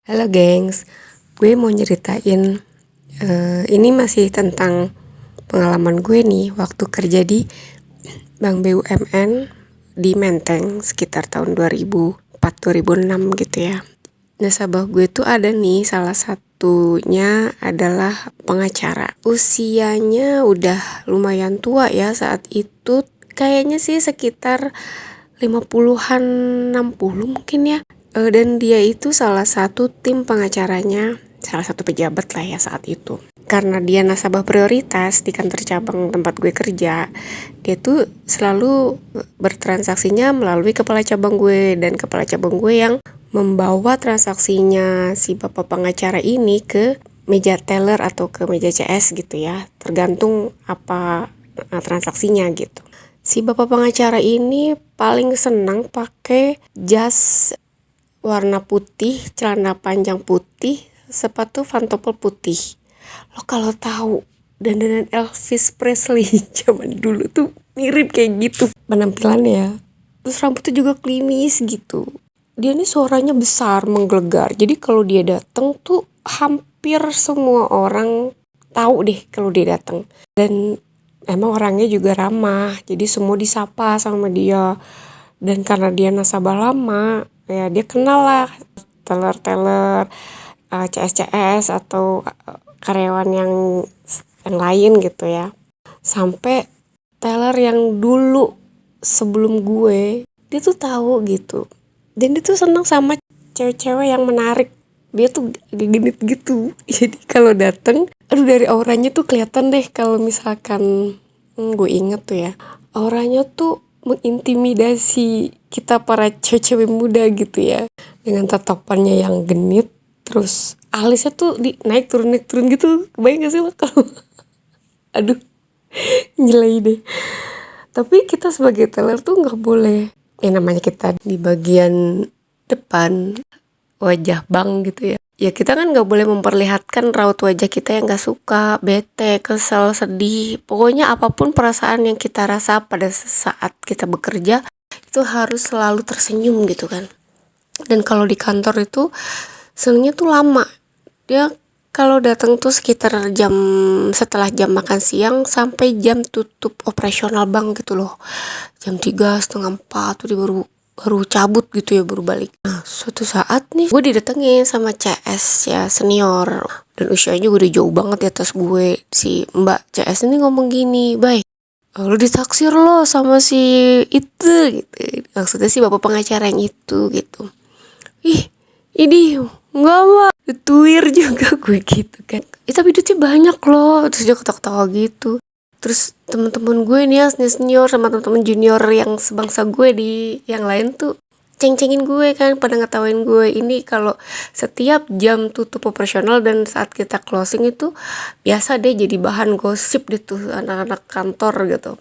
Halo gengs, gue mau nyeritain ini masih tentang pengalaman gue nih waktu kerja di Bank BUMN di Menteng sekitar tahun 2004-2006 gitu ya. Nasabah gue tuh ada nih, salah satunya adalah pengacara. Usianya udah lumayan tua ya saat itu, kayaknya sih sekitar 50-an 60 mungkin ya. Dan dia itu salah satu tim pengacaranya, salah satu pejabat lah ya saat itu. Karena dia nasabah prioritas di kantor cabang tempat gue kerja, dia tuh selalu bertransaksinya melalui kepala cabang gue, dan kepala cabang gue yang membawa transaksinya si bapak pengacara ini ke meja teller atau ke meja CS gitu ya, tergantung apa transaksinya gitu. Si bapak pengacara ini paling senang pakai jas warna putih, celana panjang putih, sepatu pantopel putih. Lo kalau tahu dandanan Elvis Presley zaman dulu tuh mirip kayak gitu penampilannya. Terus rambutnya juga klimis gitu. Dia nih suaranya besar, menggelegar. Jadi kalau dia datang tuh hampir semua orang tahu deh kalau dia datang. Dan emang orangnya juga ramah. Jadi semua disapa sama dia. Dan karena dia nasabah lama, ya dia kenal lah teller-teller, CS-CS atau karyawan yang lain gitu ya. Sampai teller yang dulu sebelum gue, dia tuh tahu gitu. Dan dia tuh seneng sama cewek-cewek yang menarik. Dia tuh genit gitu. Jadi kalau dateng, aduh, dari auranya tuh kelihatan deh kalau misalkan gue inget tuh ya, auranya tuh mengintimidasi kita para cewek-cewek muda gitu ya, dengan tatapannya yang genit, terus alisnya tuh naik turun gitu. Kebayang gak sih lo kalau aduh, nyelai deh. Tapi kita sebagai teller tuh nggak boleh, ya namanya kita di bagian depan wajah bank gitu ya, ya kita kan nggak boleh memperlihatkan raut wajah kita yang nggak suka, bete, kesel, sedih. Pokoknya apapun perasaan yang kita rasa pada saat kita bekerja itu harus selalu tersenyum gitu kan. Dan kalau di kantor itu senangnya tuh lama. Dia kalau datang tuh sekitar setelah jam makan siang sampai jam tutup operasional bank gitu loh. Jam 3, setengah 4 tuh dia baru cabut gitu ya, baru balik. Nah, suatu saat nih gue didatengin sama CS ya, senior, dan usianya udah jauh banget di atas gue. Si Mbak CS ini ngomong gini, "Bay, lu ditaksir lo sama si itu," gitu. Maksudnya si bapak pengacara yang itu gitu. "Ih, ini enggak mah, tuir juga," gue gitu kan. Tapi duitnya banyak loh. Terus dia ketawa-ketawa gitu. Terus teman-teman gue nih ya, senior sama teman-teman junior yang sebangsa gue di yang lain tuh ceng-cengin gue kan, pada ngetawain gue ini kalau setiap jam tutup operasional dan saat kita closing itu biasa deh jadi bahan gosip deh tuh anak-anak kantor gitu.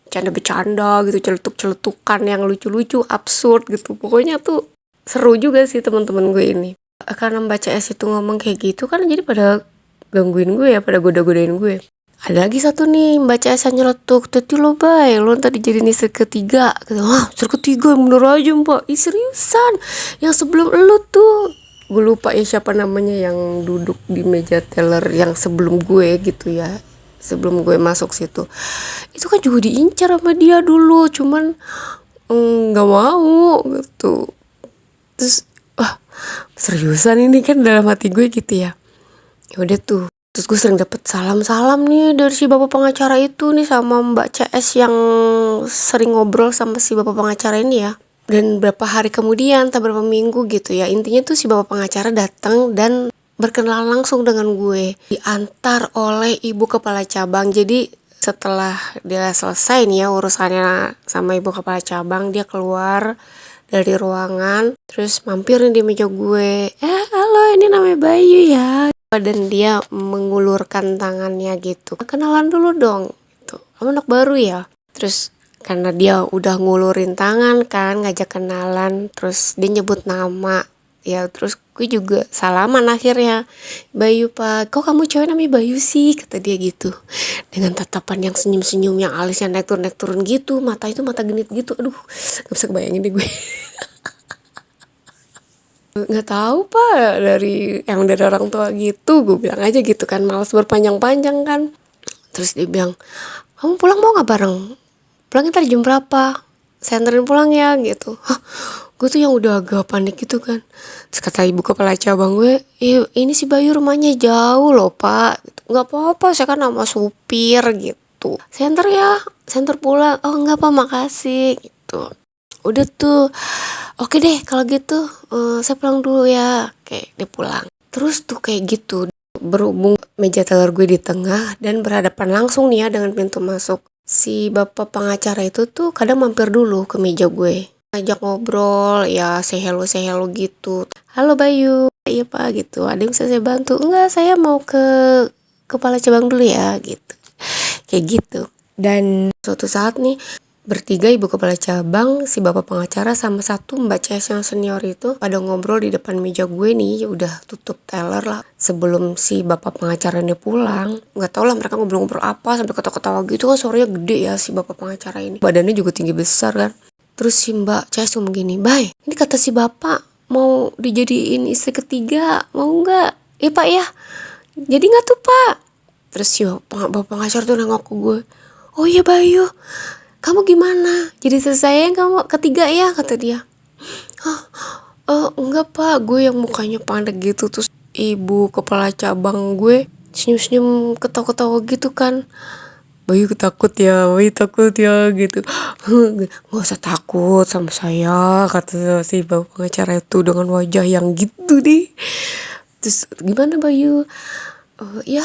Bercanda-bercanda gitu, celetuk-celetukan yang lucu-lucu, absurd gitu. Pokoknya tuh seru juga sih teman-teman gue ini. Karena Mbak CS itu ngomong kayak gitu kan, jadi pada gangguin gue ya, pada goda-godain gue. Ada lagi satu nih, Mbak CS nyeletuk, "Tadi lo bay, lo tadi jadi istri ketiga." Gitu. "Hah, istri ketiga? Bener aja Mbak." "Ih, seriusan, yang sebelum lo tuh," gue lupa ya siapa namanya yang duduk di meja teller yang sebelum gue gitu ya, sebelum gue masuk situ. "Itu kan juga diincar sama dia dulu, cuman nggak mau gitu." Terus seriusan ini kan dalam hati gue gitu ya. Ya udah tuh. Terus gue sering dapet salam-salam nih dari si bapak pengacara itu nih sama Mbak CS yang sering ngobrol sama si bapak pengacara ini ya. Dan berapa hari kemudian, tak berapa minggu gitu ya, intinya tuh si bapak pengacara datang dan berkenalan langsung dengan gue, diantar oleh ibu kepala cabang. Jadi setelah dia selesai nih ya urusannya sama ibu kepala cabang, dia keluar dari ruangan, terus mampir di meja gue. "Halo, ini namanya Bayu ya." Dan dia mengulurkan tangannya gitu. "Kenalan dulu dong." Gitu. "Kamu anak baru ya?" Terus karena dia udah ngulurin tangan kan, ngajak kenalan, terus dia nyebut nama. Ya terus gue juga salaman akhirnya. "Bayu Pak." "Kok kamu cewek namanya Bayu sih?" Kata dia gitu. Dengan tatapan yang senyum-senyum, yang alisnya naik turun gitu, mata itu mata genit gitu. Aduh, gak bisa kebayangin deh gue. Nggak tahu pak, dari orang tua gitu, gue bilang aja gitu kan, malas berpanjang-panjang kan. Terus dia bilang, kamu pulang mau nggak bareng, pulangnya tadi jam berapa, saya anterin pulang ya gitu. Hah, gue tuh yang udah agak panik gitu kan. Terus kata ibu kepala cabang gue, ini si Bayu rumahnya jauh loh pak gitu. Nggak apa-apa, saya kan sama supir gitu, saya anter ya, saya anter pulang. Oh enggak pak, makasih gitu. Udah tuh, oke deh kalau gitu, saya pulang dulu ya. Kayak dia pulang. Terus tuh kayak gitu, berhubung meja teller gue di tengah dan berhadapan langsung nih ya dengan pintu masuk. Si bapak pengacara itu tuh kadang mampir dulu ke meja gue. Ngajak ngobrol, ya say hello gitu. Halo Bayu, iya pak gitu. Ada yang bisa saya bantu? Enggak, saya mau ke kepala cabang dulu ya gitu. Kayak gitu. Dan suatu saat nih, bertiga ibu kepala cabang, si bapak pengacara sama satu mbak CS yang senior itu pada ngobrol di depan meja gue nih, udah tutup teller lah. Sebelum si bapak pengacaranya pulang, nggak tau lah mereka ngobrol-ngobrol apa sampai ketawa-ketawa gitu kan, suaranya gede ya si bapak pengacara ini. Badannya juga tinggi besar kan. Terus si mbak CS ngomong gini, "Bay, ini kata si bapak mau dijadiin istri ketiga, mau nggak?" "Iya pak ya." "Jadi nggak tuh pak?" Terus si bapak pengacara tuh nengok ke gue, "Oh iya Bayu, kamu gimana? Jadi selesai yang kamu ketiga ya?" kata dia. "Hah, enggak pak," gue yang mukanya panik gitu. Terus ibu kepala cabang gue senyum-senyum ketawa-ketawa gitu kan. "Bayu takut ya, Bayu takut ya," gitu. "Nggak usah takut sama saya," kata si bapak pengacara itu dengan wajah yang gitu deh. Terus, "Gimana Bayu?" "Ya,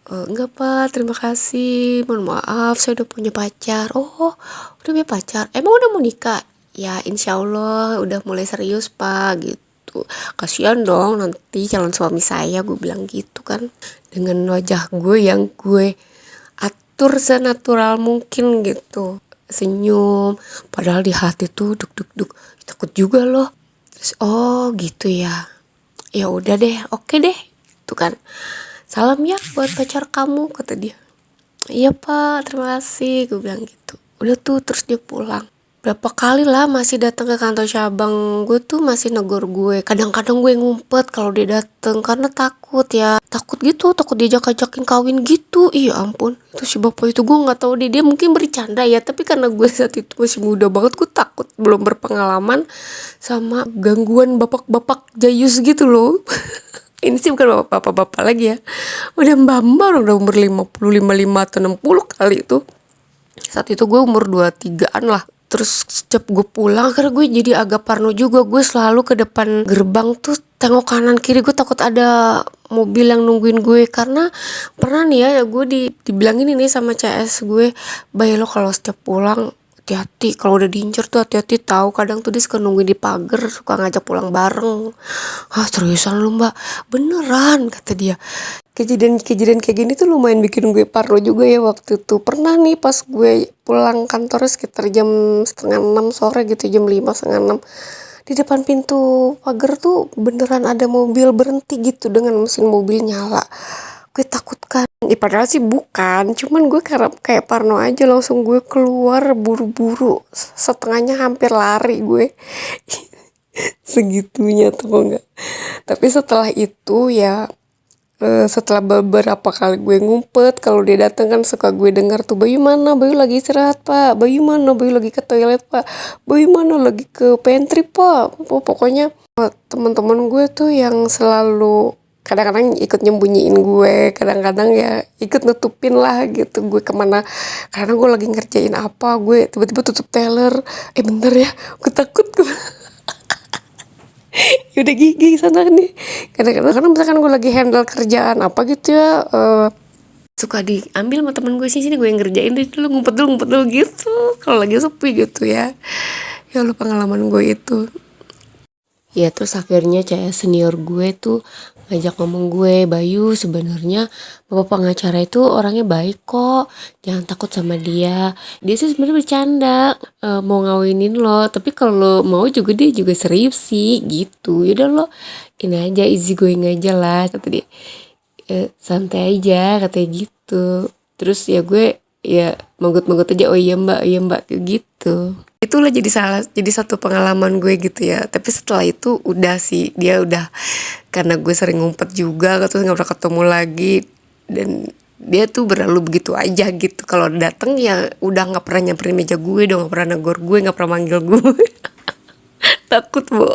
enggak pak, terima kasih, mohon maaf saya udah punya pacar." "Oh, udah punya pacar, emang udah mau nikah?" "Ya insya Allah udah mulai serius pak," gitu. "Kasian dong nanti calon suami saya," gue bilang gitu kan. Dengan wajah gue yang gue atur senatural mungkin gitu, senyum, padahal di hati tuh duk takut juga loh. Terus, "Oh gitu ya, ya udah deh, oke deh," gitu kan. "Salam ya buat pacar kamu," kata dia. "Iya pak, terima kasih," gue bilang gitu. Udah tuh, terus dia pulang. Berapa kali lah masih datang ke kantor cabang, gue tuh masih negor gue. Kadang-kadang gue ngumpet kalau dia datang karena takut ya, takut gitu, takut diajak-ajakin kawin gitu. Iya ampun, itu si bapak itu gue nggak tahu dia mungkin bercanda ya, tapi karena gue saat itu masih muda banget, gue takut, belum berpengalaman sama gangguan bapak-bapak jayus gitu loh. Ini sih bukan bapak-bapak lagi ya, udah mbak-mbak, udah umur 55 atau 60 kali itu. Saat itu gue umur 23-an lah. Terus setiap gue pulang, karena gue jadi agak parno juga, gue selalu ke depan gerbang tuh tengok kanan kiri, gue takut ada mobil yang nungguin gue. Karena pernah nih ya gue dibilangin ini sama CS gue, "Bay, lo kalau setiap pulang hati-hati, kalau udah diincer tuh hati-hati tahu, kadang tuh dia suka nungguin di pagar, suka ngajak pulang bareng." "Ah seriusan lu mbak?" "Beneran," kata dia. Kejadian kayak gini tuh lumayan bikin gue parno juga ya waktu itu. Pernah nih pas gue pulang kantor sekitar jam 5:30 sore gitu, jam 5, 5:30, di depan pintu pagar tuh beneran ada mobil berhenti gitu dengan mesin mobil nyala. Gue takut kan, padahal sih bukan, cuman gue kayak parno aja, langsung gue keluar buru-buru, setengahnya hampir lari gue. Segitunya tuh enggak. Tapi setelah itu ya, setelah beberapa kali gue ngumpet, kalau dia datang kan suka gue dengar tuh, "Bayu mana? Bayu lagi istirahat pak. Bayu mana? Bayu lagi ke toilet pak. Bayu mana? Lagi ke pantry pak." Pokoknya teman-teman gue tuh yang selalu kadang-kadang ikut nyembunyiin gue, kadang-kadang ya ikut nutupin lah gitu gue kemana. Karena gue lagi ngerjain apa, gue tiba-tiba tutup teller. Bentar ya, gue takut gue. Udah gigi sana nih. Kadang-kadang misalkan gue lagi handle kerjaan apa gitu ya, suka diambil sama temen gue, sini gue yang ngerjain deh dulu, ngumpet dulu gitu kalau lagi sepi gitu ya. Ya lu, pengalaman gue itu. Ya terus akhirnya kayak senior gue tuh ngajak ngomong gue, "Bayu, sebenarnya bapak pengacara itu orangnya baik kok, jangan takut sama dia. Dia sih sebenarnya bercanda, mau ngawinin lo, tapi kalau lo mau juga dia juga serius sih gitu. Yaudah lo ini aja, easy going aja lah," kata dia. Santai aja katanya gitu. Terus ya gue ya manggut-manggut aja, "Oh iya mbak," kayak gitu. itulah jadi satu pengalaman gue gitu ya. Tapi setelah itu udah sih, dia udah, karena gue sering ngumpet juga terus nggak pernah ketemu lagi, dan dia tuh berlalu begitu aja gitu. Kalau dateng ya udah nggak pernah nyamperin meja gue, udah nggak pernah negor gue, nggak pernah manggil gue. Takut, Bu.